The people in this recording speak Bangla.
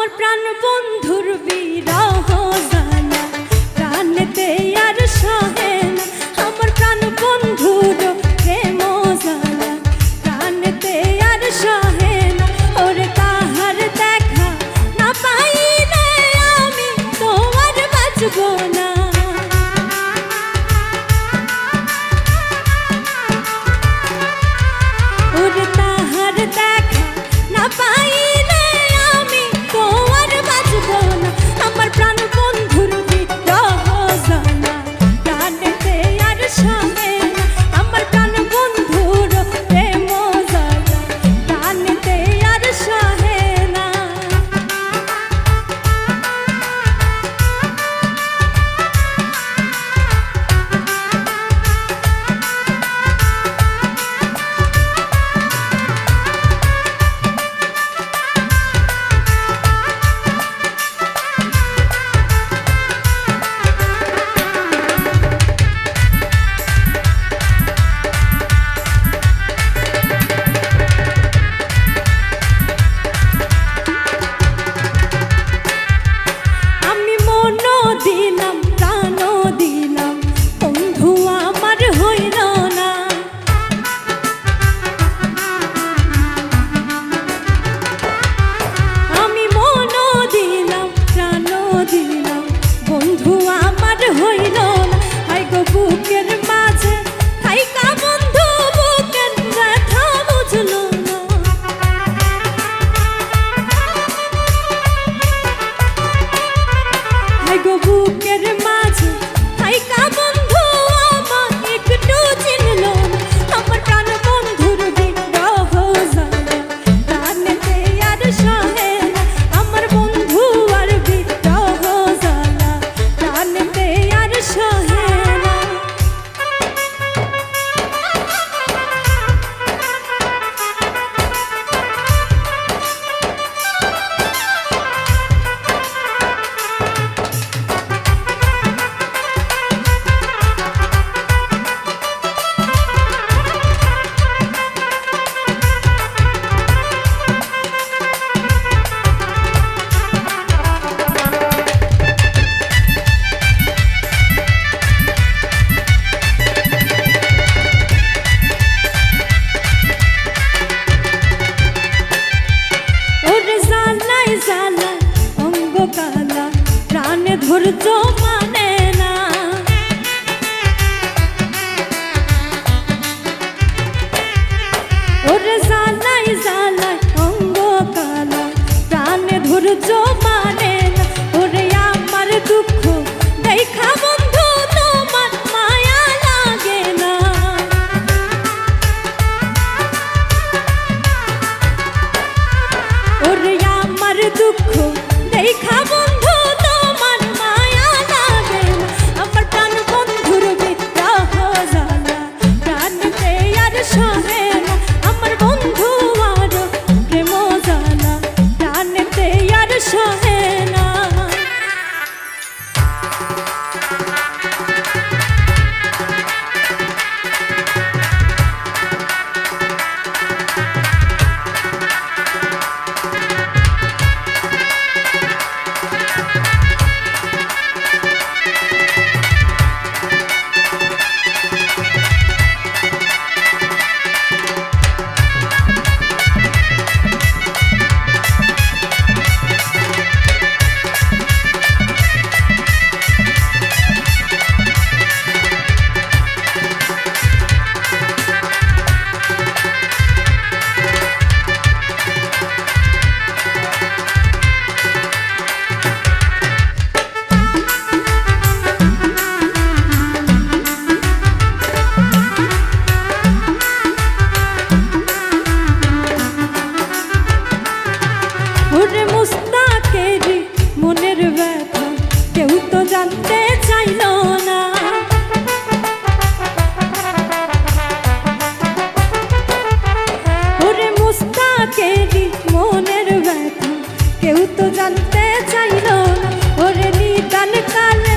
আমার প্রাণ বন্ধুর বিরহ জানা প্রাণেতে আর সহে না। আমার প্রাণ বন্ধুর প্রেম জানা প্রাণেতে আর সহে না। ওরে তাহার দেখা না পাইলে আমি তো আর বাঁচব না। ওরে তাহার দেখা না পাইলে আমি তো আর বাঁচব না। আমার প্রাণ বন্ধুর বিরহ জানা প্রাণেতে আর সহে না। আমার প্রাণ বন্ধুর প্রেম জানা প্রাণেতে আর সহে না। আমি মনও দিলাম প্রাণও দিলাম বন্ধু আমার হইল না। আমি মনও দিলাম প্রাণও দিলাম বন্ধু আমার হইল না। হাই গো বুকের মাঝে হাইকা বন্ধু বুকের ব্যথা বুঝলো না। হাই গো বুকের মাঝে হাইকা বন্ধু আমার একটু চিনল না। আমার প্রাণ বন্ধুর বিরহ জানা প্রাণেতে আর সহে না। আমার বন্ধু আর বিরহ জানা প্রাণেতে আর সহে না। ওরে জালাই জালাই অঙ্গ কালা প্রাণে ধৈর্য মানে না। ওরে জালাই জালাই অঙ্গ কালা প্রাণে ধৈর্য মানে না। ওরে আমার দুঃখ দেখা বন্ধু তোমার মায়া লাগে না। ওরে আমার দুঃখ দেখা বন্ধু তোমার মায়া লাগে না। আমার প্রাণ বন্ধুর বিরহ জানা প্রাণেতে আর সহে না। আমার বন্ধু আর প্রেম জানা প্রাণেতে আর সহে না। ওরে মুস্তাকের মনের ব্যথা কেউ তো জানতে চাইল না। ওরে মুস্তাকের মনের ব্যথা কেউ তো জানতে চাইল না। ওরে নিদান কালে